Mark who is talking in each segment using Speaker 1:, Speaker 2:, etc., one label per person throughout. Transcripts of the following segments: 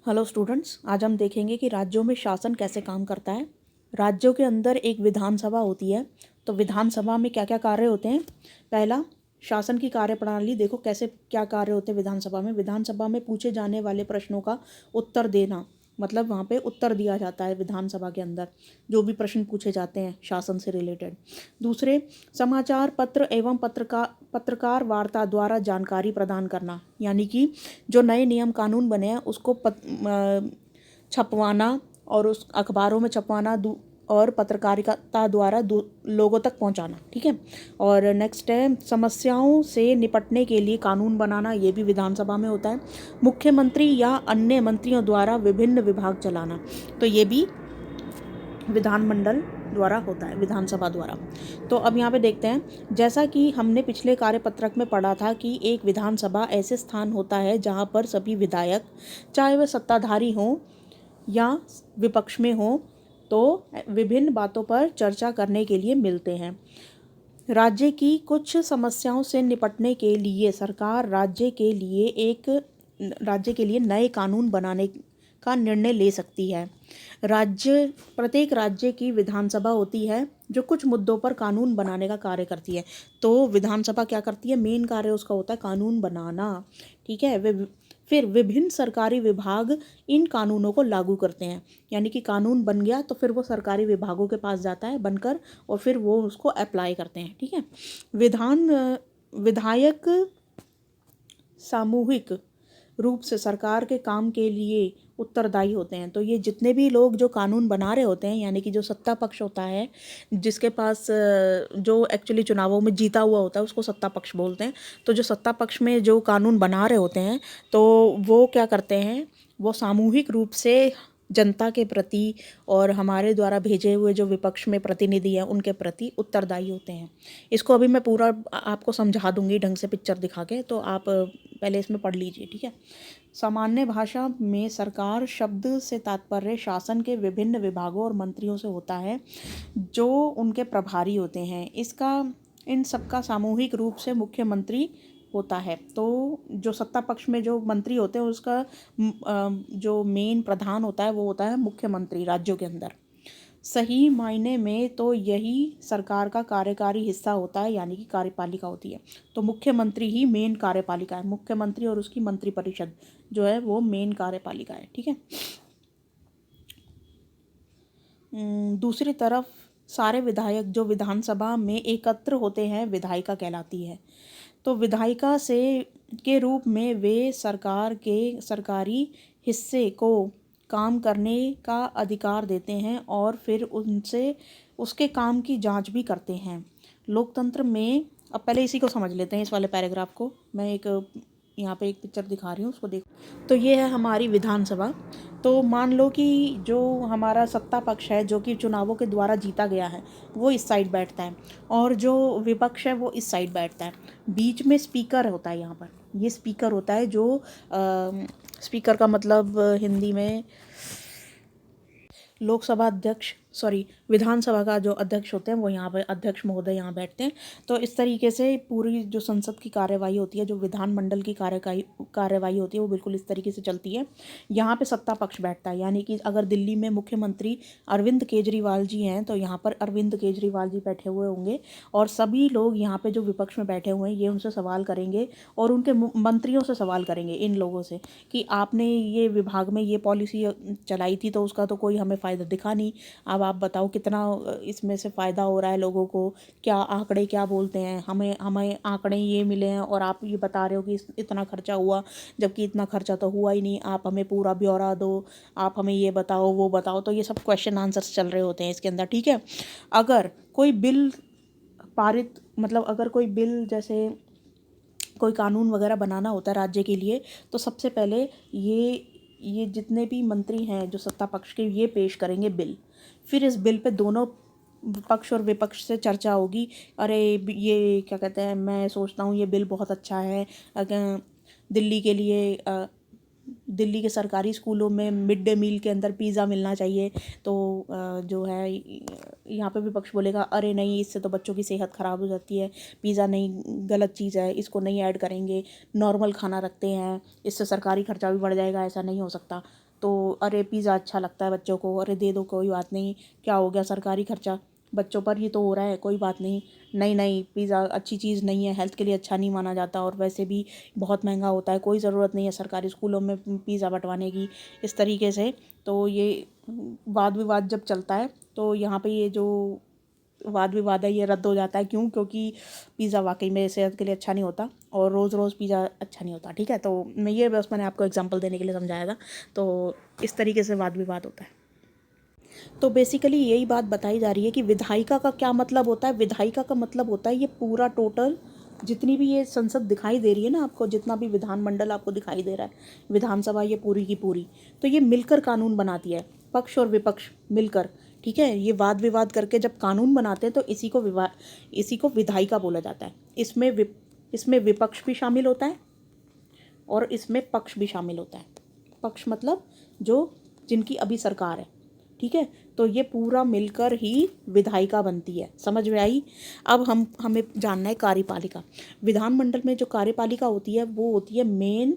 Speaker 1: Hello students, आज हम देखेंगे कि राज्यों में शासन कैसे काम करता है। राज्यों के अंदर एक विधानसभा होती है। तो विधानसभा में क्या क्या कार्य होते हैं। पहला, शासन की कार्यप्रणाली देखो कैसे क्या कार्य होते हैं विधानसभा में। विधानसभा में पूछे जाने वाले प्रश्नों का उत्तर देना, मतलब वहाँ पे उत्तर दिया जाता है विधानसभा के अंदर जो भी प्रश्न पूछे जाते हैं शासन से रिलेटेड। दूसरे, समाचार पत्र एवं पत्रकार वार्ता द्वारा जानकारी प्रदान करना, यानी कि जो नए नियम कानून बने हैं उसको छपवाना और उस अखबारों में छपवाना और पत्रकारिता द्वारा लोगों तक पहुंचाना। ठीक है। और नेक्स्ट है समस्याओं से निपटने के लिए कानून बनाना, ये भी विधानसभा में होता है। मुख्यमंत्री या अन्य मंत्रियों द्वारा विभिन्न विभाग चलाना, तो ये भी विधानमंडल द्वारा होता है, विधानसभा द्वारा। तो अब यहाँ पे देखते हैं, जैसा कि हमने पिछले कार्यपत्रक में पढ़ा था कि एक विधानसभा ऐसे स्थान होता है जहाँ पर सभी विधायक, चाहे वह सत्ताधारी हों या विपक्ष में हों, तो विभिन्न बातों पर चर्चा करने के लिए मिलते हैं। राज्य की कुछ समस्याओं से निपटने के लिए सरकार राज्य के लिए नए कानून बनाने का निर्णय ले सकती है। प्रत्येक राज्य की विधानसभा होती है जो कुछ मुद्दों पर कानून बनाने का कार्य करती है। तो विधानसभा क्या करती है, मेन कार्य उसका होता है कानून बनाना। ठीक है। फिर विभिन्न सरकारी विभाग इन कानूनों को लागू करते हैं, यानी कि कानून बन गया तो फिर वो सरकारी विभागों के पास जाता है बनकर, और फिर वो उसको अप्लाई करते हैं। ठीक है। विधायक सामूहिक रूप से सरकार के काम के लिए उत्तरदायी होते हैं। तो ये जितने भी लोग जो कानून बना रहे होते हैं, यानी कि जो सत्ता पक्ष होता है, जिसके पास जो एक्चुअली चुनावों में जीता हुआ होता है उसको सत्ता पक्ष बोलते हैं। तो जो सत्ता पक्ष में जो कानून बना रहे होते हैं, तो वो क्या करते हैं, वो सामूहिक रूप से जनता के प्रति और हमारे द्वारा भेजे हुए जो विपक्ष में प्रतिनिधि हैं उनके प्रति उत्तरदायी होते हैं। इसको अभी मैं पूरा आपको समझा दूंगी ढंग से पिक्चर दिखा के, तो आप पहले इसमें पढ़ लीजिए। ठीक है। सामान्य भाषा में सरकार शब्द से तात्पर्य शासन के विभिन्न विभागों और मंत्रियों से होता है जो उनके प्रभारी होते हैं। इन सबका सामूहिक रूप से मुख्यमंत्री होता है। तो जो सत्ता पक्ष में जो मंत्री होते हैं उसका जो मेन प्रधान होता है वो होता है मुख्यमंत्री राज्यों के अंदर। सही मायने में तो यही सरकार का कार्यकारी हिस्सा होता है, यानी कि कार्यपालिका होती है। तो मुख्यमंत्री ही मेन कार्यपालिका है। मुख्यमंत्री और उसकी मंत्रिपरिषद जो है वो मेन कार्यपालिका है। ठीक है। दूसरी तरफ सारे विधायक जो विधानसभा में एकत्र होते हैं विधायिका कहलाती है। तो विधायिका के रूप में वे सरकार के सरकारी हिस्से को काम करने का अधिकार देते हैं और फिर उनसे उसके काम की जांच भी करते हैं। लोकतंत्र में, अब पहले इसी को समझ लेते हैं, इस वाले पैराग्राफ को। मैं यहाँ पे एक पिक्चर दिखा रही हूँ, उसको देखो। तो ये है हमारी विधानसभा। तो मान लो कि जो हमारा सत्ता पक्ष है जो कि चुनावों के द्वारा जीता गया है वो इस साइड बैठता है, और जो विपक्ष है वो इस साइड बैठता है। बीच में स्पीकर होता है। यहाँ पर ये स्पीकर होता है जो स्पीकर का मतलब हिंदी में लोकसभा अध्यक्ष, विधानसभा का जो अध्यक्ष होते हैं वो यहाँ पर अध्यक्ष महोदय यहाँ बैठते हैं। तो इस तरीके से पूरी जो संसद की कार्यवाही होती है, जो विधानमंडल की कार्यवाही होती है, वो बिल्कुल इस तरीके से चलती है। यहाँ पे सत्ता पक्ष बैठता है, यानी कि अगर दिल्ली में मुख्यमंत्री अरविंद केजरीवाल जी हैं तो यहाँ पर अरविंद केजरीवाल जी बैठे हुए होंगे, और सभी लोग यहाँ पे जो विपक्ष में बैठे हुए हैं ये उनसे सवाल करेंगे और उनके मंत्रियों से सवाल करेंगे, इन लोगों से, कि आपने ये विभाग में ये पॉलिसी चलाई थी तो उसका तो कोई हमें फ़ायदा दिखा नहीं। अब आप बताओ कितना इसमें से फ़ायदा हो रहा है लोगों को, क्या आंकड़े क्या बोलते हैं, हमें आंकड़े ये मिले हैं और आप ये बता रहे हो कि इतना खर्चा हुआ, जबकि इतना खर्चा तो हुआ ही नहीं। आप हमें पूरा ब्यौरा दो, आप हमें ये बताओ वो बताओ। तो ये सब क्वेश्चन आंसर्स चल रहे होते हैं इसके अंदर। ठीक है। अगर कोई बिल पारित, मतलब अगर कोई बिल जैसे कोई कानून वगैरह बनाना होता है राज्य के लिए, तो सबसे पहले ये जितने भी मंत्री हैं जो सत्ता पक्ष के, ये पेश करेंगे बिल। फिर इस बिल पे दोनों पक्ष और विपक्ष से चर्चा होगी। अरे ये क्या कहते हैं, मैं सोचता हूँ ये बिल बहुत अच्छा है। अगर दिल्ली के लिए दिल्ली के सरकारी स्कूलों में मिड डे मील के अंदर पिज़्ज़ा मिलना चाहिए, तो जो है यहाँ पे विपक्ष बोलेगा अरे नहीं, इससे तो बच्चों की सेहत ख़राब हो जाती है, पिज़्ज़ा नहीं, गलत चीज़ है, इसको नहीं ऐड करेंगे, नॉर्मल खाना रखते हैं, इससे सरकारी खर्चा भी बढ़ जाएगा, ऐसा नहीं हो सकता। तो अरे पिज़्ज़ा अच्छा लगता है बच्चों को, अरे दे दो कोई बात नहीं, क्या हो गया, सरकारी खर्चा बच्चों पर ही तो हो रहा है, कोई बात नहीं। नहीं नहीं, पिज़्ज़ा अच्छी चीज़ नहीं है, हेल्थ के लिए अच्छा नहीं माना जाता और वैसे भी बहुत महंगा होता है, कोई ज़रूरत नहीं है सरकारी स्कूलों में पिज़्ज़ा बंटवाने की, इस तरीके से। तो ये वाद विवाद जब चलता है तो यहाँ पे ये जो वाद विवाद है ये रद्द हो जाता है। क्यों? क्योंकि पिज़्ज़ा वाकई में सेहत के लिए अच्छा नहीं होता और रोज़ रोज़ पिज़्ज़ा अच्छा नहीं होता। ठीक है, तो मैंने आपको एग्जांपल देने के लिए समझाया था। तो इस तरीके से वाद विवाद होता है। तो बेसिकली यही बात बताई जा रही है कि विधायिका का क्या मतलब होता है। विधायिका का मतलब होता है ये पूरा टोटल जितनी भी ये संसद दिखाई दे रही है ना आपको, जितना भी विधानमंडल आपको दिखाई दे रहा है, विधानसभा ये पूरी की पूरी, तो ये मिलकर कानून बनाती है, पक्ष और विपक्ष मिलकर। ठीक है, ये वाद विवाद करके जब कानून बनाते हैं तो इसी को विधायिका बोला जाता है। इसमें विपक्ष भी शामिल होता है और इसमें पक्ष भी शामिल होता है। पक्ष मतलब जिनकी अभी सरकार है। ठीक है, तो ये पूरा मिलकर ही विधायिका बनती है। समझ में आई? अब हमें जानना है कार्यपालिका। विधानमंडल में जो कार्यपालिका होती है वो होती है मेन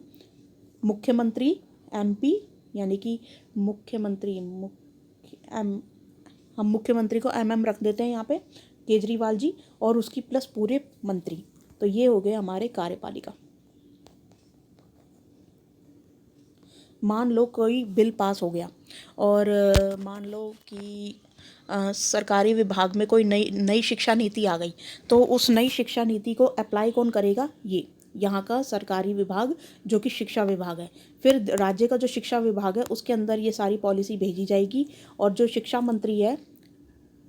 Speaker 1: मुख्यमंत्री, MP, यानी कि मुख्यमंत्री हम मुख्यमंत्री को MM रख देते हैं यहाँ पे, केजरीवाल जी, और उसकी प्लस पूरे मंत्री। तो ये हो गए हमारे कार्यपालिका। मान लो कोई बिल पास हो गया और मान लो कि सरकारी विभाग में कोई नई शिक्षा नीति आ गई, तो उस नई शिक्षा नीति को अप्लाई कौन करेगा? ये यहाँ का सरकारी विभाग जो कि शिक्षा विभाग है। फिर राज्य का जो शिक्षा विभाग है उसके अंदर ये सारी पॉलिसी भेजी जाएगी और जो शिक्षा मंत्री है,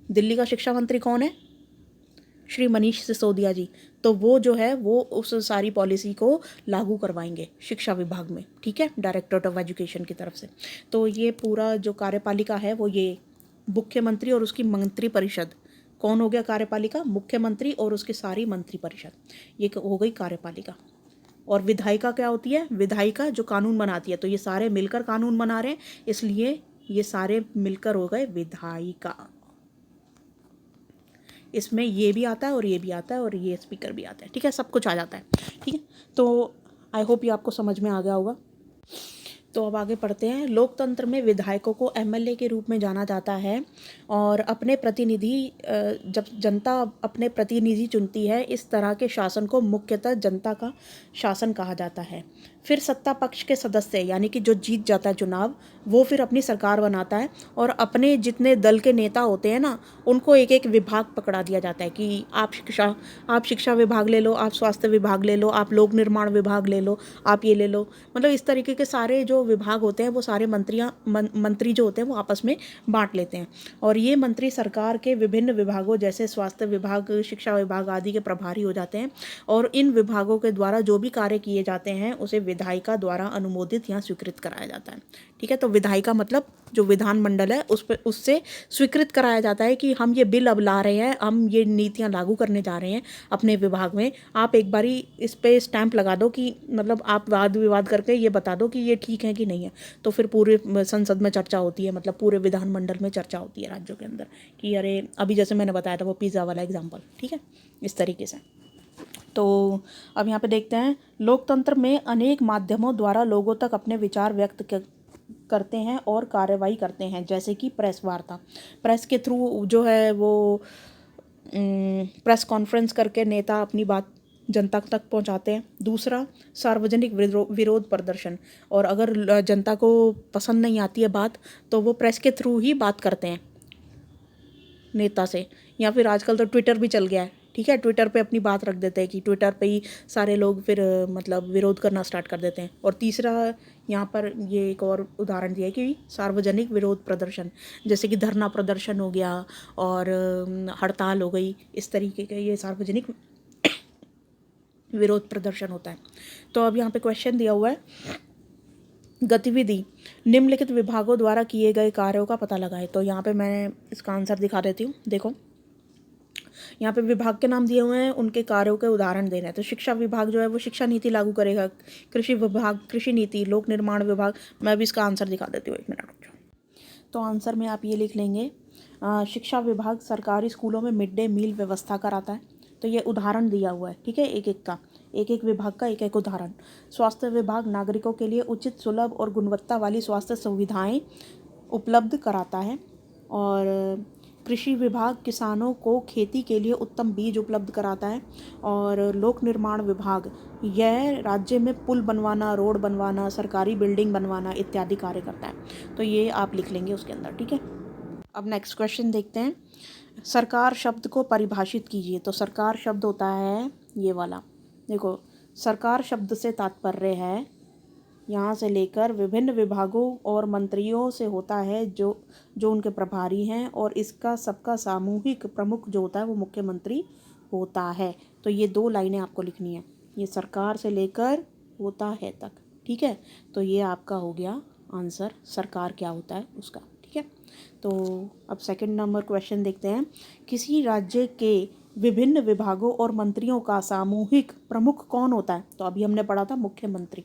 Speaker 1: दिल्ली का शिक्षा मंत्री कौन है? श्री मनीष सिसोदिया जी। तो वो जो है वो उस सारी पॉलिसी को लागू करवाएंगे शिक्षा विभाग में। ठीक है, डायरेक्टरेट ऑफ एजुकेशन की तरफ से। तो ये पूरा जो कार्यपालिका है वो ये मुख्यमंत्री और उसकी मंत्री परिषद। कौन हो गया कार्यपालिका? मुख्यमंत्री और उसकी सारी मंत्री परिषद, ये हो गई कार्यपालिका। और विधायिका क्या होती है? विधायिका जो कानून बनाती है। तो ये सारे मिलकर कानून बना रहे हैं, इसलिए ये सारे मिलकर हो गए विधायिका। इसमें ये भी आता है और ये भी आता है और ये स्पीकर भी आता है। ठीक है, सब कुछ आ जाता है। ठीक है, तो आई होप ये आपको समझ में आ गया होगा। तो अब आगे पढ़ते हैं। लोकतंत्र में विधायकों को MLA के रूप में जाना जाता है और अपने प्रतिनिधि जब जनता अपने प्रतिनिधि चुनती है, इस तरह के शासन को मुख्यतः जनता का शासन कहा जाता है। फिर सत्ता पक्ष के सदस्य यानी कि जो जीत जाता है चुनाव, वो फिर अपनी सरकार बनाता है और अपने जितने दल के नेता होते हैं ना, उनको एक एक विभाग पकड़ा दिया जाता है कि आप शिक्षा विभाग ले लो, आप स्वास्थ्य विभाग ले लो, आप लोक निर्माण विभाग ले लो, आप ये ले लो। मतलब इस तरीके के सारे जो विभाग होते हैं वो सारे मंत्री जो होते हैं वो आपस में बांट लेते हैं और ये मंत्री सरकार के विभिन्न विभागों जैसे स्वास्थ्य विभाग, शिक्षा विभाग आदि के प्रभारी हो जाते हैं और इन विभागों के द्वारा जो भी कार्य किए जाते हैं उसे विधायिका द्वारा अनुमोदित या स्वीकृत कराया जाता है। ठीक है, तो विधायिका मतलब जो विधानमंडल है उससे स्वीकृत कराया जाता है कि हम ये बिल अब ला रहे हैं, हम ये नीतियाँ लागू करने जा रहे हैं अपने विभाग में, आप एक बारी इस पे स्टैंप लगा दो कि मतलब आप वाद विवाद करके ये बता दो कि ये ठीक है कि नहीं है। तो फिर पूरे संसद में चर्चा होती है, मतलब पूरे विधानमंडल में चर्चा होती है राज्यों के अंदर कि अरे अभी जैसे मैंने बताया था वो पिज़्ज़ा वाला एग्जाम्पल। ठीक है, इस तरीके से। तो अब यहाँ पे देखते हैं, लोकतंत्र में अनेक माध्यमों द्वारा लोगों तक अपने विचार व्यक्त करते हैं और कार्रवाई करते हैं, जैसे कि प्रेस वार्ता। प्रेस के थ्रू जो है वो प्रेस कॉन्फ्रेंस करके नेता अपनी बात जनता तक पहुंचाते हैं। दूसरा, सार्वजनिक विरोध प्रदर्शन, और अगर जनता को पसंद नहीं आती है बात तो वो प्रेस के थ्रू ही बात करते हैं नेता से, या फिर आजकल तो ट्विटर भी चल गया है। ठीक है, ट्विटर पे अपनी बात रख देते हैं कि ट्विटर पे ही सारे लोग फिर मतलब विरोध करना स्टार्ट कर देते हैं। और तीसरा, यहाँ पर ये एक और उदाहरण दिया है कि सार्वजनिक विरोध प्रदर्शन, जैसे कि धरना प्रदर्शन हो गया और हड़ताल हो गई, इस तरीके के ये सार्वजनिक विरोध प्रदर्शन होता है। तो अब यहाँ पे क्वेश्चन दिया हुआ है, गतिविधि निम्नलिखित विभागों द्वारा किए गए कार्यों का पता लगाएं। तो यहाँ पे मैं इसका आंसर दिखा देती हूँ। देखो, यहाँ पे विभाग के नाम दिए हुए हैं, उनके कार्यों के उदाहरण दे रहे हैं। तो शिक्षा विभाग जो है वो शिक्षा नीति लागू करेगा, कृषि विभाग कृषि नीति, लोक निर्माण विभाग, मैं भी इसका आंसर दिखा देती हूँ, 1 मिनट। तो आंसर में आप ये लिख लेंगे, शिक्षा विभाग सरकारी स्कूलों में मिड डे मील व्यवस्था कराता है। तो ये उदाहरण दिया हुआ है। ठीक है, एक एक का एक एक विभाग का एक एक उदाहरण। स्वास्थ्य विभाग नागरिकों के लिए उचित, सुलभ और गुणवत्ता वाली स्वास्थ्य सुविधाएं उपलब्ध कराता है। और कृषि विभाग किसानों को खेती के लिए उत्तम बीज उपलब्ध कराता है। और लोक निर्माण विभाग यह राज्य में पुल बनवाना, रोड बनवाना, सरकारी बिल्डिंग बनवाना इत्यादि कार्य करता है। तो ये आप लिख लेंगे उसके अंदर, ठीक है। अब नेक्स्ट क्वेश्चन देखते हैं। सरकार शब्द को परिभाषित कीजिए। तो सरकार शब्द होता है ये वाला, देखो, सरकार शब्द से तात्पर्य है यहाँ से लेकर विभिन्न विभागों और मंत्रियों से होता है जो जो उनके प्रभारी हैं, और इसका सबका सामूहिक प्रमुख जो होता है वो मुख्यमंत्री होता है। तो ये 2 लाइनें आपको लिखनी है, ये सरकार से लेकर होता है तक, ठीक है। तो ये आपका हो गया आंसर, सरकार क्या होता है उसका, ठीक है। तो अब सेकंड नंबर क्वेश्चन देखते हैं। किसी राज्य के विभिन्न विभागों और मंत्रियों का सामूहिक प्रमुख कौन होता है? तो अभी हमने पढ़ा था मुख्यमंत्री।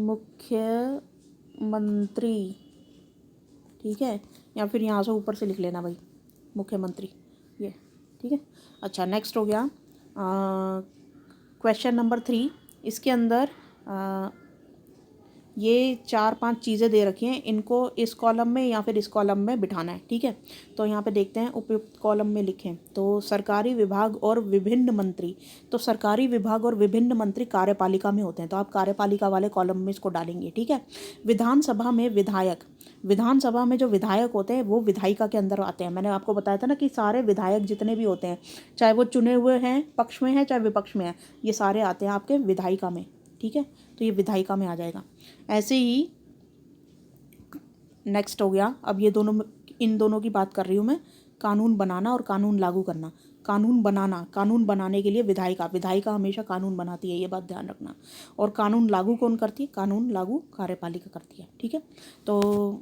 Speaker 1: मुख्यमंत्री, ठीक है, या फिर यहाँ से ऊपर से लिख लेना भाई, मुख्यमंत्री, ये, ठीक है। अच्छा, नेक्स्ट हो गया क्वेश्चन नंबर 3। इसके अंदर ये 4-5 चीज़ें दे रखी हैं, इनको इस कॉलम में या फिर इस कॉलम में बिठाना है, ठीक है। तो यहाँ पे देखते हैं उपयुक्त कॉलम में लिखें। तो सरकारी विभाग और विभिन्न मंत्री, तो सरकारी विभाग और विभिन्न मंत्री कार्यपालिका में होते हैं, तो आप कार्यपालिका वाले कॉलम में इसको डालेंगे, ठीक है। विधानसभा में विधायक, विधानसभा में जो विधायक होते हैं वो विधायिका के अंदर आते हैं। मैंने आपको बताया था ना कि सारे विधायक जितने भी होते हैं, चाहे वो चुने हुए हैं, पक्ष में हैं चाहे विपक्ष में हैं, ये सारे आते हैं आपके विधायिका में, ठीक है। तो ये विधायिका में आ जाएगा। ऐसे ही नेक्स्ट हो गया, अब ये दोनों, इन दोनों की बात कर रही हूँ मैं, कानून बनाना और कानून लागू करना। कानून बनाना, कानून बनाने के लिए विधायिका, विधायिका हमेशा कानून बनाती है, ये बात ध्यान रखना। और कानून लागू कौन करती है? कानून लागू कार्यपालिका करती है, ठीक है। तो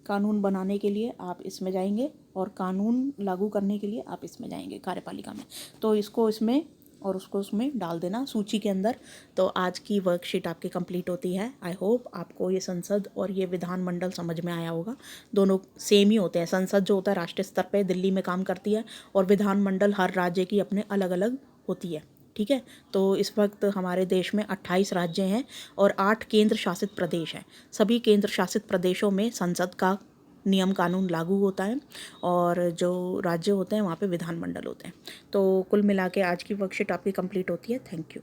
Speaker 1: कानून बनाने के लिए आप इसमें जाएंगे और कानून लागू करने के लिए आप इसमें जाएंगे, कार्यपालिका में। तो इसको इसमें और उसको उसमें डाल देना सूची के अंदर। तो आज की वर्कशीट आपकी कंप्लीट होती है। आई होप आपको ये संसद और ये विधानमंडल समझ में आया होगा। दोनों सेम ही होते हैं। संसद जो होता है राष्ट्रीय स्तर पे दिल्ली में काम करती है, और विधानमंडल हर राज्य की अपने अलग अलग होती है, ठीक है। तो इस वक्त हमारे देश में 28 राज्य हैं और 8 केंद्र शासित प्रदेश हैं। सभी केंद्र शासित प्रदेशों में संसद का नियम कानून लागू होता है, और जो राज्य होते हैं वहाँ पे विधानमंडल होते हैं। तो कुल मिला के आज की वर्कशीट आपकी कंप्लीट होती है। Thank you.